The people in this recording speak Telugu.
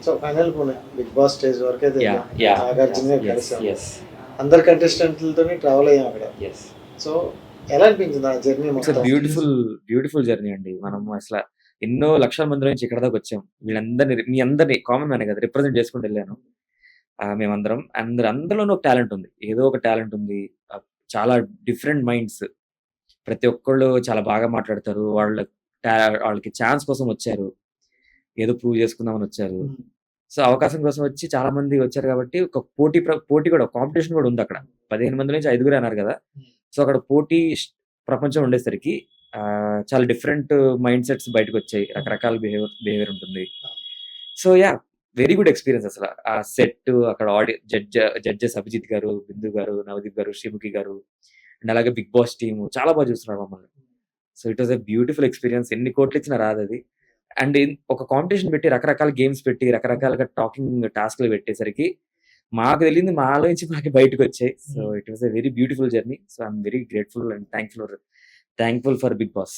సో ఫైనల్ పోనీ బిగ్ బాస్ స్టేజ్ వరకైతే యా వెళ్ళాం. యా నాగార్జున ఎస్ కలిసాం. ఎస్ అందరు కంటెస్టెంట్లతోని ట్రావెల్ అయ్యాం అక్కడ. ఎస్ సో ఎలా అనిపించింది ఆ జర్నీ ఇట్స్ మొత్తం? బ్యూటిఫుల్ జర్నీ అండి. మనం అసలు ఎన్నో లక్షల మంది నుంచి ఇక్కడ దాకా వచ్చాం. వీళ్ళందరినీ మీ అందరిని కామన్ మ్యానే కదా! రిప్రజెంట్ చేసుకుంటూ వెళ్ళాను. మేమందరం అందరిలోనూ ఒక టాలెంట్ ఉంది. ఏదో ఒక టాలెంట్ ఉంది. ఆహ్, చాలా డిఫరెంట్ మైండ్స్. ప్రతి ఒక్కళ్ళు చాలా బాగా మాట్లాడతారు. టా వాళ్ళకి ఛాన్స్ కోసం వచ్చారు. ఏదో ప్రూవ్ చేసుకుందామని వచ్చారు. హ్మ్. సో, అవకాశం కోసం వచ్చి చాలా మంది వచ్చారు కాబట్టి ఒక పోటీ కూడా కాంపిటీషన్ కూడా ఉందక్కడ. 15 మంది నుంచి ఐదుగురే అన్నారు కదా! హ్మ్. సో, అక్కడ పోటీ ప్రపంచం ఉండేసరికి చాలా డిఫరెంట్ మైండ్ సెట్స్ బయటకొచ్చాయి. రకరకాల బిహేవియర్ ఉంటుంది. So, yeah! Very good experience అసల. ఆ సెట్ అక్కడ జడ్జెస్ అభిజిత్ గారు, బిందు గారు, నవదీప్ గారు, శ్రీముఖి గారు అండ్ అలాగే బిగ్ బాస్ టీమ్ చాలా చూస్తున్నారు మమ్మల్ని. So, it was a beautiful experience. ఎన్ని కోట్లిచ్చినా రాదది. అండ్ ఒక కాంపిటీషన్ పెట్టి రకరకాల గేమ్స్ పెట్టి రకరకాలుగా టాకింగ్ టాస్క్‌లు పెట్టేసరికి మాకు తెలియంది మాలో నుంచి మాకే బయటకొచ్చాయి. So, it was a very beautiful journey. So, I am very grateful and thankful for Bigg boss.